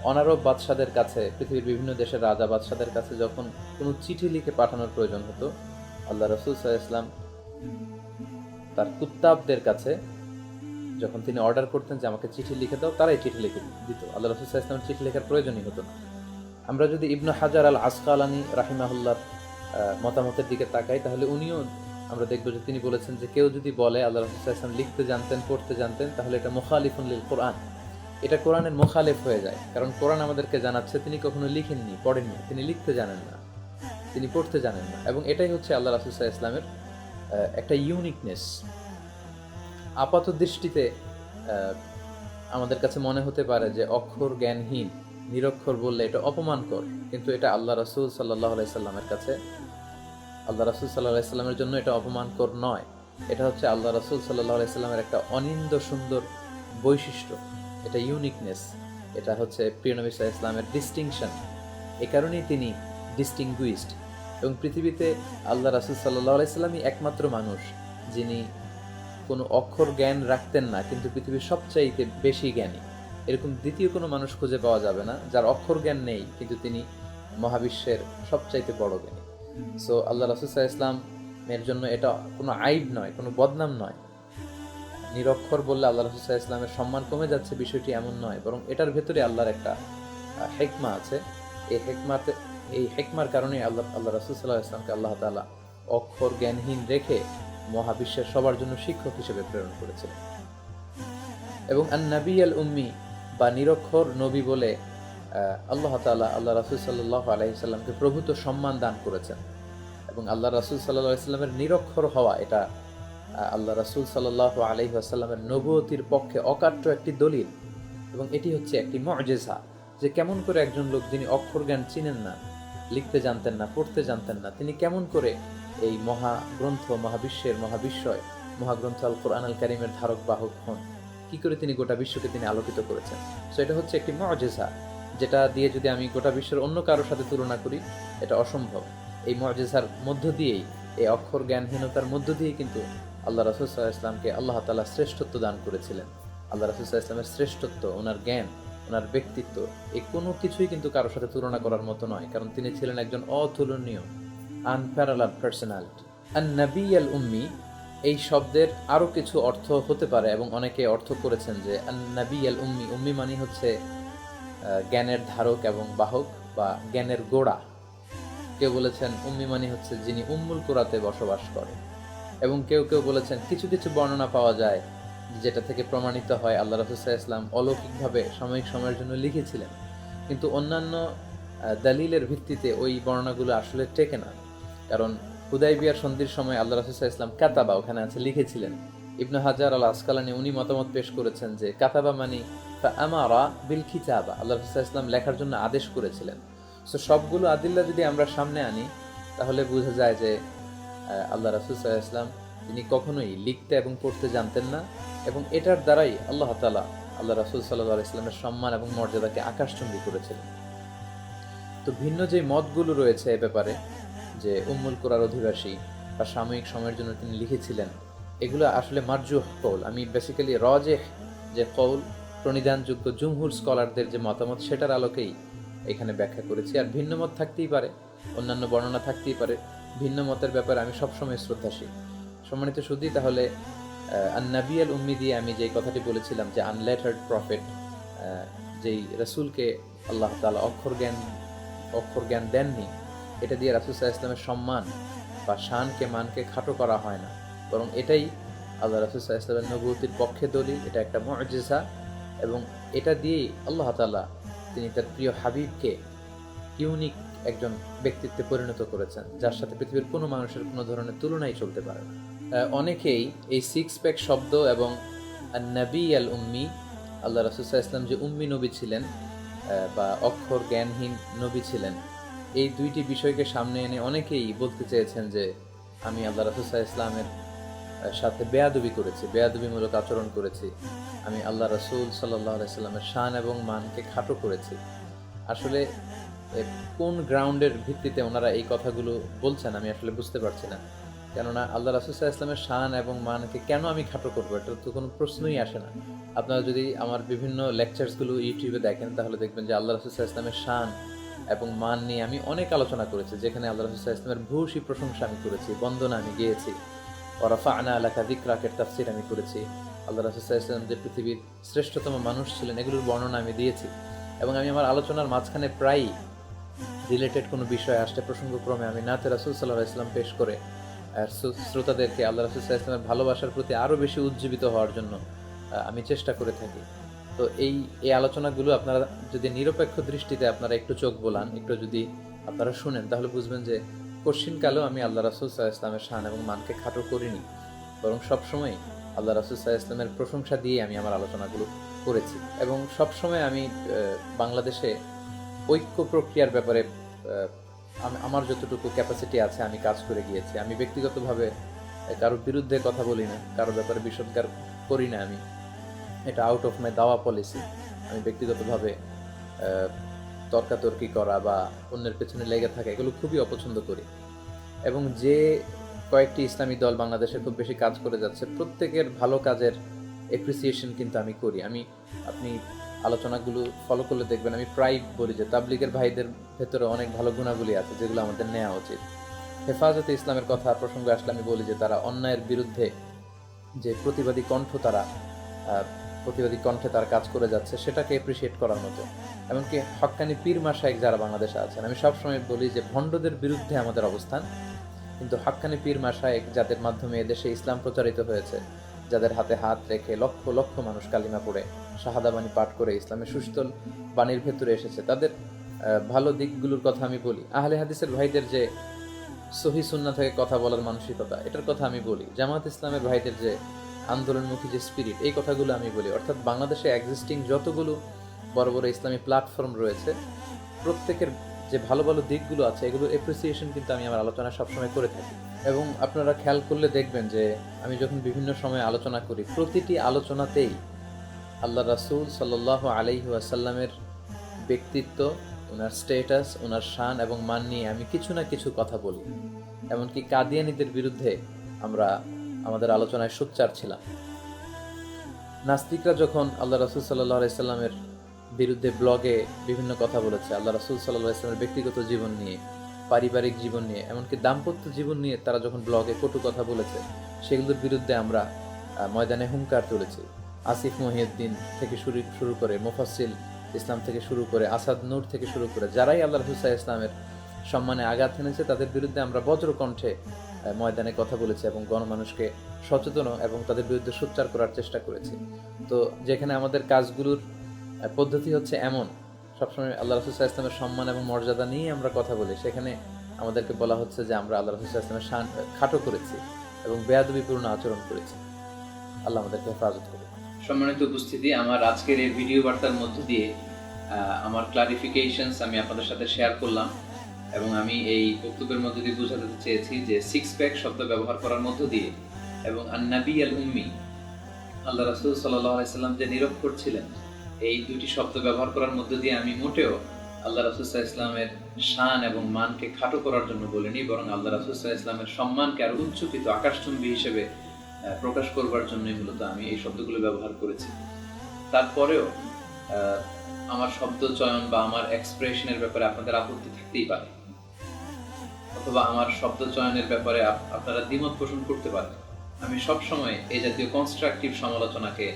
অনারব বাদশাদের কাছে, পৃথিবীর বিভিন্ন দেশের রাজা বাদশাদের কাছে যখন কোনো চিঠি লিখে পাঠানোর প্রয়োজন হতো, আল্লাহ রাসূল সাল্লাল্লাহু আলাইহি সাল্লাম তার কুত্তাবদের কাছে যখন তিনি অর্ডার করতেন যে আমাকে চিঠি লিখে দাও, তারাই চিঠি লিখে দিত। আল্লাহ রাসূল সাল্লাল্লাহু আলাইহি ওয়াসাল্লাম চিঠি লেখার প্রয়োজনই হতো না। আমরা যদি ইবনু হাজার আল আসকালানি রাহিমাহুল্লাহর মতামতের দিকে তাকাই, তাহলে উনিও আমরা দেখবো যে তিনি বলেছেন যে কেউ যদি বলে আল্লাহ রাসূল সাল্লাল্লাহু আলাইহি ওয়াসাল্লাম লিখতে জানতেন, পড়তে জানতেন, তাহলে এটা মুখালিফুন লিল কোরআন, এটা কোরআনের মুখালিফ হয়ে যায়। কারণ কোরআন আমাদেরকে জানাচ্ছে তিনি কখনো লিখেননি, পড়েননি, তিনি লিখতে জানেন না, তিনি পড়তে জানেন না। এবং এটাই হচ্ছে আল্লাহ রাসূল সাল্লাল্লাহু আলাইহি ওয়াসাল্লামের একটা ইউনিকনেস। আপাত দৃষ্টিতে আমাদের কাছে মনে হতে পারে যে অক্ষর জ্ঞানহীন, নিরক্ষর বললে এটা অপমানকর, কিন্তু এটা আল্লাহ রাসূল সাল্লাল্লাহু আলাইহি সাল্লামের কাছে, আল্লাহ রাসূল সাল্লাল্লাহু আলাইহি সাল্লামের জন্য এটা অপমানকর নয়। এটা হচ্ছে আল্লাহ রাসূল সাল্লাল্লাহু আলাইহি সাল্লামের একটা অনিন্দ্য সুন্দর বৈশিষ্ট্য, এটা ইউনিকনেস, এটা হচ্ছে প্রিয় নবী সাল্লাল্লাহু আলাইহি সাল্লামের ডিস্টিংশন। এ কারণেই তিনি ডিস্টিংগুইশড। এবং পৃথিবীতে আল্লাহ রাসূল সাল্লাল্লাহু আলাইহি সাল্লামই একমাত্র মানুষ যিনি কোনো অক্ষর জ্ঞান রাখতেন না কিন্তু পৃথিবীর সবচাইতে বেশি জ্ঞানী। এরকম দ্বিতীয় কোনো মানুষ খুঁজে পাওয়া যাবে না যার অক্ষর জ্ঞান নেই কিন্তু তিনি মহাবিশ্বের সবচাইতে বড় জ্ঞানী। সো আল্লাহ রাসূল সাল্লাল্লাহু আলাইহি ওয়াসাল্লামের জন্য এটা কোনো আইব নয়, কোনো বদনাম নয়। নিরক্ষর বললে আল্লাহ রাসূল সাল্লাল্লাহু আলাইহি ওয়াসাল্লামের সম্মান কমে যাচ্ছে, বিষয়টি এমন নয়, বরং এটার ভেতরে আল্লাহর একটা হিকমা আছে। এই হিকমার কারণে আল্লাহ রাসূল সাল্লাল্লাহু আলাইহি ওয়াসাল্লামকে আল্লাহ তাআলা অক্ষর জ্ঞানহীন রেখে মহাবিশ্বের সবার জন্য শিক্ষক হিসেবে প্রেরণ করেছিলেন। এবং আন-নবী আল উম্মি বা নিরক্ষর নবী বলে আল্লাহ তাআলা আল্লাহ রাসূল সাল্লাল্লাহু আলাইহি সাল্লামকে প্রভূত সম্মান দান করেছেন। এবং আল্লাহ রাসূল সাল্লাল্লাহু আলাইহি সাল্লামের নিরক্ষর হওয়া এটা আল্লাহ রাসূল সাল্লাল্লাহু আলাইহি ওয়াসাল্লামের নবুয়তির পক্ষে অকাট্য একটি দলিল। এবং এটি হচ্ছে একটি মুআজিজা, যে কেমন করে একজন লোক যিনি অক্ষর জ্ঞান চিনেন না, লিখতে জানতেন না, পড়তে জানতেন না, তিনি কেমন করে এই মহাগ্রন্থ, মহাবিশ্বের মহাবিশ্বয় মহাগ্রন্থ আল কোরআন আল কারীমের ধারক বাহক হন, কি করে তিনি গোটা বিশ্বকে তিনি আলোকিত করেছেন। সো এটা হচ্ছে একটি মুআজিজা, যেটা দিয়ে যদি আমি গোটা বিশ্বের অন্য কারোর সাথে তুলনা করি এটা অসম্ভব। এই মুআজিজার মধ্য দিয়েই, এই অক্ষর জ্ঞানহীনতার মধ্য দিয়েই কিন্তু আল্লাহ রাসূল সাল্লাল্লাহু আলাইহি ওয়াসাল্লামকে আল্লাহ তাআলা শ্রেষ্ঠত্ব দান করেছিলেন। আল্লাহ রাসূল সাল্লাল্লাহু আলাইহি ওয়াসাল্লামের শ্রেষ্ঠত্ব, ওনার জ্ঞান, ওনার ব্যক্তিত্ব, এই কোনো কিছুই কিন্তু কারোর সাথে তুলনা করার মতো নয়, কারণ তিনি ছিলেন একজন অতুলনীয়, আনপ্যারালাল পার্সোনালিটি। আন-নবী আল উম্মি এই শব্দের আরও কিছু অর্থ হতে পারে, এবং অনেকে অর্থ করেছেন যে আন-নবী আল উম্মি, উম্মি মানে হচ্ছে জ্ঞানের ধারক এবং বাহক বা জ্ঞানের গোড়া। কেউ বলেছেন উম্মি মানে হচ্ছে যিনি উম্মুল কুরাতে বসবাস করে। এবং কেউ কেউ বলেছেন কিছু কিছু বর্ণনা পাওয়া যায় যেটা থেকে প্রমাণিত হয় আল্লাহ রাসূল সাল্লাল্লাহু আলাইহি ওয়াসাল্লাম অলৌকিকভাবে সাময়িক সময়ের জন্য লিখেছিলেন, কিন্তু অন্যান্য দলিলের ভিত্তিতে ওই বর্ণনাগুলো আসলে টেকে না। কারণ হুদাইবিয়ার সন্ধির সময় আল্লাহ রাসূল সাল্লাল্লাহু আলাইহি ওয়াসাল্লাম কাতাবা, ওখানে আছে, লিখেছিলেন। ইবনে হাজার আল আসকালানি উনি মতামত পেশ করেছেন যে কাতাবা মানে ফাআমারা বিল কিতাবা, আল্লাহ রাসূল সাল্লাল্লাহু আলাইহি ওয়াসাল্লাম লেখার জন্য আদেশ করেছিলেন। সো সবগুলো আদিল্লা যদি আমরা সামনে আনি তাহলে বোঝা যায় যে আল্লাহ রাসূল সাল্লাল্লাহু আলাইহি ওয়াসাল্লাম তিনি কখনোই লিখতে এবং পড়তে জানতেন না, এবং এটার দ্বারাই আল্লাহ তাআলা আল্লাহ রাসূল সাল্লাল্লাহু আলাইহি ওয়াসাল্লামের সম্মান এবং মর্যাদাকে আকাশচুম্বী করেছিলেন। তো ভিন্ন যে মতগুলো রয়েছে এ ব্যাপারে, যে উম্মুল কুরার অধিবাসী বা সাময়িক সময়ের জন্য তিনি লিখেছিলেন, এগুলো আসলে মারজুহ কৌল। আমি বেসিক্যালি রাজিহ যে কৌল, প্রণিধানযোগ্য জুমহুর স্কলারদের যে মতামত, সেটার আলোকেই এখানে ব্যাখ্যা করেছি। আর ভিন্ন মত থাকতেই পারে, অন্যান্য বর্ণনা থাকতেই পারে, ভিন্ন মতের ব্যাপারে আমি সবসময় শ্রদ্ধাশীল। সম্মানিত শুধুই তাহলে আন-নবী আল উম্মি দিয়ে আমি যেই কথাটি বলেছিলাম যে আনলেটার্ড প্রফেট, যেই রাসূলকে আল্লাহ তাআলা অক্ষর জ্ঞান দেননি, এটা দিয়ে রাসূল সাল্লাল্লাহু আলাইহি ওয়াসাল্লামের সম্মান বা শানকে, মানকে খাটো করা হয় না, বরং এটাই আল্লাহ রাসূল সাল্লাল্লাহু আলাইহি ওয়াসাল্লামের নবুয়তির পক্ষে দলিল। এটা একটা মুআজিজা, এবং এটা দিয়েই আল্লাহ তাআলা তিনি তার প্রিয় হাবিবকে ইউনিক একজন ব্যক্তিত্বে পরিণত করেছেন, যার সাথে পৃথিবীর কোনো মানুষের কোনো ধরনের তুলনাই চলতে পারে না। অনেকেই এই সিক্স প্যাক শব্দ এবং আন-নবী আল উম্মি, আল্লাহ রাসূল সাল্লাল্লাহু আলাইহি ওয়াসাল্লাম যে উম্মি নবী ছিলেন বা অক্ষর জ্ঞানহীন নবী ছিলেন, এই দুইটি বিষয়কে সামনে এনে অনেকেই বলতে চেয়েছেন যে আমি আল্লাহ রাসূল সাল্লাল্লাহু আলাইহি ওয়াসাল্লামের সাথে বেয়াদবি করেছি, বেয়াদবিমূলক আচরণ করেছি, আমি আল্লাহ রাসূল সাল্লাল্লাহু আলাইহি ওয়াসাল্লামের শান এবং মানকে খাটো করেছি। আসলে কোন গ্রাউন্ডের ভিত্তিতে ওনারা এই কথাগুলো বলছেন আমি আসলে বুঝতে পারছি না। কেননা আল্লাহ রাসূল সাল্লাল্লাহু আলাইহি ওয়াসাল্লামের শান এবং মানকে কেন আমি খাটো করবো, এটা তো কোনো প্রশ্নই আসে না। আপনারা যদি আমার বিভিন্ন লেকচারসগুলো ইউটিউবে দেখেন তাহলে দেখবেন যে আল্লাহ রাসূল সাল্লাল্লাহু আলাইহি ওয়াসাল্লামের শান এবং মান নিয়ে আমি অনেক আলোচনা করেছি, যেখানে আল্লাহ রাসূল সাল্লাল্লাহু আলাইহি ওয়াসাল্লামের ভূয়সী প্রশংসা আমি করেছি, বন্দনা আমি গেয়েছি, ওয়া রাফা'না লাকা যিকরাকের তাফসীর আমি করেছি, আল্লাহ রাসূল সাল্লাল্লাহু আলাইহি ওয়াসাল্লাম যে পৃথিবীর শ্রেষ্ঠতম মানুষ ছিলেন এগুলোর বর্ণনা আমি দিয়েছি। এবং আমি আমার আলোচনার মাঝখানে প্রায়ই রিলেটেড কোনো বিষয় আসলে প্রসঙ্গক্রমে আমি নাতে রাসূল সাল্লাল্লাহু আলাইহি ওয়াসাল্লাম পেশ করে শ্রোতাদেরকে আল্লাহ রাসূল সাল্লাল্লাহু আলাইহি ওয়াসাল্লামের ভালোবাসার প্রতি আরও বেশি উজ্জীবিত হওয়ার জন্য আমি চেষ্টা করে থাকি। তো এই আলোচনাগুলো আপনারা যদি নিরপেক্ষ দৃষ্টিতে আপনারা একটু চোখ বোলান, একটু যদি আপনারা শুনেন, তাহলে বুঝবেন যে কশ্চিনকালেও আমি আল্লাহ রাসূল সাল্লাল্লাহু আলাইহি ওয়াসাল্লামের শান এবং মানকে খাটো করিনি, বরং সবসময় আল্লাহ রাসূল সাল্লাল্লাহু আলাইহি ওয়াসাল্লামের প্রশংসা দিয়ে আমি আমার আলোচনাগুলো করেছি। এবং সবসময় আমি বাংলাদেশে ঐক্য প্রক্রিয়ার ব্যাপারে আমার যতটুকু ক্যাপাসিটি আছে আমি কাজ করে গিয়েছি। আমি ব্যক্তিগতভাবে কারোর বিরুদ্ধে কথা বলি না, কারোর ব্যাপারে বিষোদ্গার করি না। আমি এটা আউট অফ মাই দাওয়া পলিসি। আমি ব্যক্তিগতভাবে তর্কাতর্কি করা বা অন্যের পেছনে লেগে থাকা এগুলো খুবই অপছন্দ করি। এবং যে কয়েকটি ইসলামী দল বাংলাদেশে খুব বেশি কাজ করে যাচ্ছে, প্রত্যেকের ভালো কাজের এপ্রিসিয়েশন কিন্তু আমি করি। আপনি আলোচনাগুলো ফলো করলে দেখবেন আমি প্রায় বলি যে তাবলিগের ভাইদের ভেতরে অনেক ভালো গুণাবলী আছে যেগুলো আমাদের নেওয়া উচিত। হেফাজতে ইসলামের কথা প্রসঙ্গ আসলে আমি বলি যে তারা অন্যায়ের বিরুদ্ধে যে প্রতিবাদী কণ্ঠে তারা কাজ করে যাচ্ছে, সেটাকে এপ্রিসিয়েট করার মতো। এমনকি হক্কানি পীর মাশায়েখ যারা বাংলাদেশে আছেন, আমি সবসময় বলি যে ভণ্ডদের বিরুদ্ধে আমাদের অবস্থান, কিন্তু হক্কানি পীর মাশায়েখ যাদের মাধ্যমে এদেশে ইসলাম প্রচারিত হয়েছে, যাদের হাতে হাত রেখে লক্ষ লক্ষ মানুষ কালিমা পড়ে শাহাদা বাণী পাঠ করে ইসলামের সুস্থল বাণীর ভেতরে এসেছে, তাদের ভালো দিকগুলোর কথা আমি বলি। আহলে হাদিসের ভাইদের যে সহি সুন্নাহ থেকে কথা বলার মানসিকতা, এটার কথা আমি বলি। জামাত ইসলামের ভাইদের যে আন্দোলনমুখী যে স্পিরিট, এই কথাগুলো আমি বলি। অর্থাৎ বাংলাদেশে এক্সিস্টিং যতগুলো বড় বড় ইসলামী প্ল্যাটফর্ম রয়েছে, প্রত্যেকের যে ভালো ভালো দিকগুলো আছে এগুলোর এপ্রিসিয়েশন কিন্তু আমি আমার আলোচনা সবসময় করে থাকি। এবং আপনারা খেয়াল করলে দেখবেন যে আমি যখন বিভিন্ন সময় আলোচনা করি, প্রতিটি আলোচনাতেই আল্লাহ রাসূল সাল্লাল্লাহু আলাইহি ওয়াসাল্লামের ব্যক্তিত্ব, ওনার স্ট্যাটাস, ওনার শান এবং মান নিয়ে আমি কিছু না কিছু কথা বলি। এমনকি কাদিয়ানীদের বিরুদ্ধে আমরা আমাদের আলোচনায় সোচ্চার ছিলাম। নাস্তিকরা যখন আল্লাহ রাসূল সাল্লাল্লাহু আলাইহি ওয়াসাল্লামের বিরুদ্ধে ব্লগে বিভিন্ন কথা বলেছে, আল্লাহ রাসূল সাল্লাল্লাহু আলাইহি ওয়াসাল্লামের ব্যক্তিগত জীবন নিয়ে, পারিবারিক জীবন নিয়ে, এমনকি দাম্পত্য জীবন নিয়ে তারা যখন ব্লগে কটু কথা বলেছে, সেগুলোর বিরুদ্ধে আমরা ময়দানে হুঙ্কার তুলেছি। আসিফ মহিউদ্দিন থেকে শুরু করে মুফাসসিল ইসলাম থেকে শুরু করে আসাদ নূর থেকে শুরু করে যারাই আল্লাহ রাসূল সাল্লাল্লাহু আলাইহি ওয়াসাল্লামের সম্মানে আঘাত এনেছে, তাদের বিরুদ্ধে আমরা বজ্রকণ্ঠে ময়দানে কথা বলেছি এবং গণমানুষকে সচেতন এবং তাদের বিরুদ্ধে সোচ্চার করার চেষ্টা করেছি। তো যেখানে আমাদের কাজগুলোর পদ্ধতি হচ্ছে এমন, সবসময় আল্লাহ রাসূল সাল্লাল্লাহু আলাইহি ওয়াসাল্লামের সম্মান এবং মর্যাদা নিয়ে আমরা কথা বলি, সেখানে আমাদেরকে বলা হচ্ছে যে আমরা আল্লাহ রাসূল সাল্লাল্লাহু আলাইহি ওয়াসাল্লামের শান খাটো করেছি এবং বেয়াদবিপূর্ণ আচরণ করেছি। আল্লাহ আমাদেরকে হেফাজত করুন। সম্মানিত উপস্থিতি, আমার আজকের এই ভিডিও বার্তার মধ্য দিয়ে আমার ক্লারিফিকেশনস আমি আপনাদের সাথে শেয়ার করলাম এবং আমি এই বক্তব্যের মধ্যে দিয়ে বোঝাতে চেয়েছি যে সিক্স প্যাক শব্দ ব্যবহার করার মধ্য দিয়ে এবং আন-নাবী আল-উম্মি, আল্লাহ রাসূল সাল্লাল্লাহু আলাইহি সাল্লাম যে নিরক্ষর ছিলেন, এই দুটি শব্দ ব্যবহার করার মধ্য দিয়ে আমি মোটেও আল্লাহ রাসূল সাল্লাল্লাহু আলাইহি সাল্লামের শান এবং মানকে খাটো করার জন্য বলিনি, বরং আল্লাহ রাসূল সাল্লাল্লাহু আলাইহি সাল্লামের সম্মানকে আরো উচ্চকিত আকাশচুম্বী হিসেবে প্রকাশ করবার জন্যই মূলত আমি এই শব্দগুলো ব্যবহার করেছি। তারপরেও আমার শব্দ চয়ন বা আমার এক্সপ্রেশনের ব্যাপারে আপনাদের আপত্তি থাকতেই পারে, অথবা আমার শব্দ চয়নের ব্যাপারে আপনারা দ্বিমত পোষণ করতে পারেন। আমি সবসময় এই জাতীয় কনস্ট্রাকটিভ সমালোচনাকে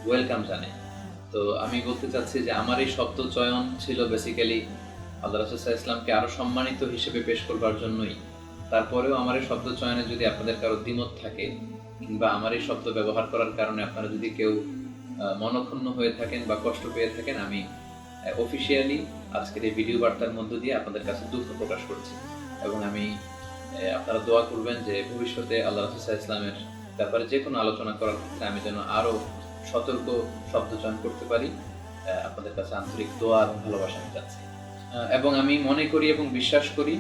ওয়েলকাম জানাই। তো আমি বলতে চাচ্ছি যে আমার এই শব্দ চয়ন ছিল বেসিক্যালি আল্লাহ রাসূল সাল্লাল্লাহু আলাইহি ওয়াসাল্লামকে আরো সম্মানিত হিসেবে পেশ করবার জন্যই। তারপরেও আমার এই শব্দ চয়নে যদি আপনাদের কারো দ্বিমত থাকে, কিংবা আমার এই শব্দ ব্যবহার করার কারণে আপনারা যদি কেউ মনক্ষুণ্ণ হয়ে থাকেন বা কষ্ট পেয়ে থাকেন, আমি অফিসিয়ালি আজকের এই ভিডিও বার্তার মধ্য দিয়ে আপনাদের কাছে দুঃখ প্রকাশ করছি। এবং আমি আপনারা দোয়া করবেন যে ভবিষ্যতে আল্লাহ রাসূল সাল্লাল্লাহু আলাইহি ওয়াসাল্লামের ব্যাপারে যে কোনো আলোচনা করার ক্ষেত্রে আমি যেন আরো সতর্ক শব্দ চয়ন করতে পারি। আপনাদের কাছে আন্তরিক দোয়া এবং ভালোবাসা আমি চাচ্ছি। এবং আমি মনে করি এবং বিশ্বাস করি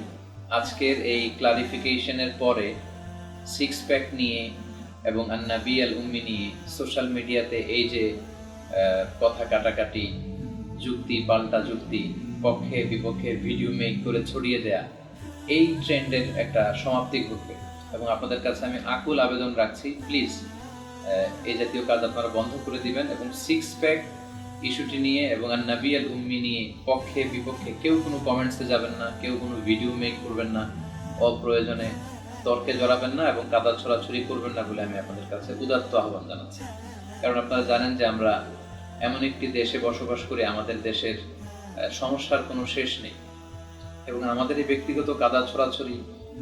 আজকের এই ক্লারিফিকেশনের পরে সিক্স প্যাক নিয়ে এবং আন-নাবী আল-উম্মি নিয়ে সোশ্যাল মিডিয়াতে এই যে কথা কাটাকাটি, যুক্তি পাল্টা যুক্তি, পক্ষে বিপক্ষে ভিডিও মেক করে ছড়িয়ে দেয়া, এই ট্রেন্ডের একটা সমাপ্তি ঘটবে। এবং আপনাদের কাছে আমি আকুল আবেদন রাখছি, প্লিজ এই জাতীয় কাজ আপনারা বন্ধ করে দিবেন এবং সিক্স প্যাক ইস্যুটি নিয়ে এবং আন-নাবী আল-উম্মি নিয়ে পক্ষে বিপক্ষে কেউ কোনো কমেন্টসে যাবেন না, কেউ কোনো ভিডিও মেক করবেন না, অপ্রয়োজনে তর্কে জড়াবেন না এবং কাদা ছড়াছড়ি করবেন না বলে আমি আপনাদের কাছে উদাত্ত আহ্বান জানাচ্ছি। কারণ আপনারা জানেন যে আমরা এমন একটি দেশে বসবাস করি, আমাদের দেশের সমস্যার কোনো শেষ নেই। এবং আমাদের এই ব্যক্তিগত কাদা ছড়াছড়ি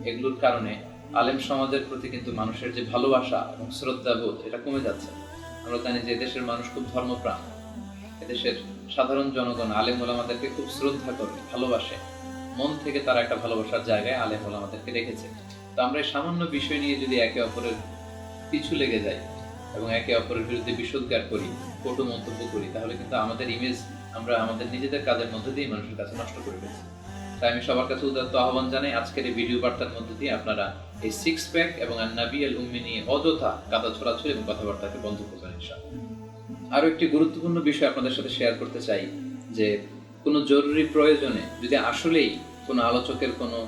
এগুলোর কারণে আলেম সমাজের প্রতি কিন্তু মানুষের যে ভালোবাসা এবং শ্রদ্ধাবোধ এটা কমে যাচ্ছে। আমরা জানি যে দেশের মানুষ খুব ধর্মপ্রাণ, এদেশের সাধারণ জনগণ আলেম ওলামাদেরকে খুব শ্রদ্ধা করে, ভালোবাসে, মন থেকে তারা একটা ভালোবাসার জায়গায় আলেম ওলামাদেরকে রেখেছে। তো আমরা এই সামান্য বিষয় নিয়ে যদি একে অপরের পিছু লেগে যাই এবং একে অপরের বিরুদ্ধে বিষোদ্গার করি, কটু মন্তব্য করি, তাহলে কিন্তু আমাদের ইমেজ আমরা আমাদের নিজেদের কাজের মধ্যে দিয়ে মানুষের কাছে নষ্ট করে ফেলছি। তাই আমি সবার কাছে উদাত্ত আহ্বান জানাই, আজকের এই ভিডিও বার্তার মধ্যে দিয়ে আপনারা এই 6 প্যাক এবং আন-নাবী আল-উম্মি নিয়ে অযথা কাদা ছড়াছড়ি এবং কথাবার্তাকে বন্ধ করবেন ইনশাআল্লাহ। আরো একটি গুরুত্বপূর্ণ বিষয় আপনাদের সাথে শেয়ার করতে চাই যে কোনো জরুরি প্রয়োজনে যদি আসলেই কোনো আলোচকের কোনো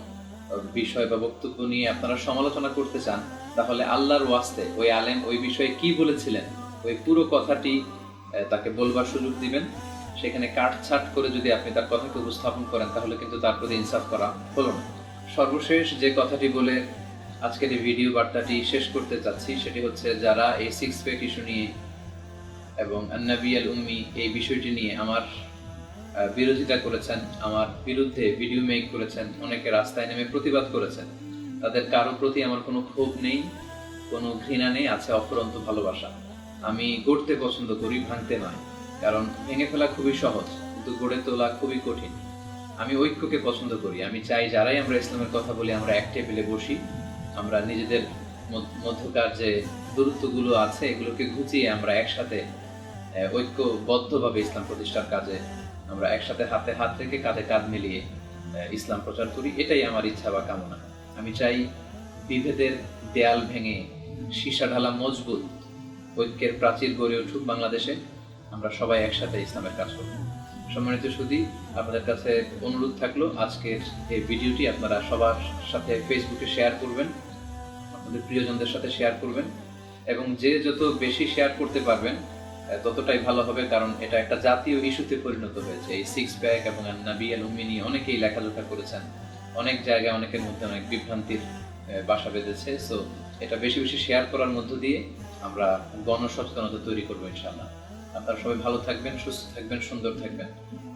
বিষয় বা বক্তব্য নিয়ে আপনারা সমালোচনা করতে চান, তাহলে আল্লাহর ওয়াস্তে ওই আলেম ওই বিষয়ে কি বলেছিলেন ওই পুরো কথাটি তাকে বলবার সুযোগ দিবেন। সেখানে কাটছাট করে যদি আপনি তার কথাকে উপস্থাপন করেন তাহলে কিন্তু তার প্রতি ইনসাফ করা হলো না। সর্বশেষ যে কথাটি বলে আজকের এই ভিডিও বার্তাটি শেষ করতে চাচ্ছি সেটি হচ্ছে, যারা এই 6 প্যাক ইস্যু নিয়ে এবং আন-নাবী আল-উম্মি এই বিষয়টি নিয়ে আমার বিরোধিতা করেছেন, আমার বিরুদ্ধে ভিডিও মেক করেছেন, অনেকে রাস্তায় নেমে প্রতিবাদ করেছেন, তাদের কারো প্রতি আমার কোনো ক্ষোভ নেই, কোনো ঘৃণা নেই, আছে অফুরন্ত ভালোবাসা। আমি গড়তে পছন্দ করি, ভাঙতে নয়, কারণ ভেঙে ফেলা খুবই সহজ কিন্তু গড়ে তোলা খুবই কঠিন। আমি ঐক্যকে পছন্দ করি, আমি চাই যারাই আমরা ইসলামের কথা বলি আমরা এক টেবিলে বসি, আমরা নিজেদের মধ্যকার যে দূরত্বগুলো আছে এগুলোকে ঘুচিয়ে আমরা একসাথে ঐক্যবদ্ধভাবে ইসলাম প্রতিষ্ঠার কাজে আমরা একসাথে হাতে হাত রেখে কাঁধে কাঁধ মিলিয়ে ইসলাম প্রচার করি। এটাই আমার ইচ্ছা বা কামনা। আমি চাই বিভেদের দেয়াল ভেঙে সীসা ঢালা মজবুত ঐক্যের প্রাচীর গড়ে উঠুক বাংলাদেশে, আমরা সবাই একসাথে ইসলামের কাজ করব। সম্মানিত সুধী, আপনাদের কাছে অনুরোধ থাকলো আজকের এই ভিডিওটি আপনারা সবার সাথে ফেসবুকে শেয়ার করবেন, আপনাদের প্রিয়জনদের সাথে শেয়ার করবেন এবং যে যত বেশি শেয়ার করতে পারবেন ততটাই ভালো হবে, কারণ এটা একটা জাতীয় ইস্যুতে পরিণত হয়েছে। এই 6 প্যাক এবং আন-নাবী আল-উম্মি নিয়ে অনেকেই লেখালেখা করেছেন, অনেক জায়গায় অনেকের মধ্যে অনেক বিভ্রান্তির বাসা বেঁধেছে। সো এটা বেশি বেশি শেয়ার করার মধ্য দিয়ে আমরা গণসচেতনতা তৈরি করবো ইনশাআল্লাহ। আপনারা সবাই ভালো থাকবেন, সুস্থ থাকবেন, সুন্দর থাকবেন।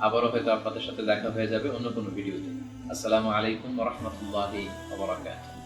আবারও হয়তো আপনাদের সাথে দেখা হয়ে যাবে অন্য কোনো ভিডিওতে। আসসালামু আলাইকুম ওয়া রাহমাতুল্লাহি ওয়া বারাকাতুহু।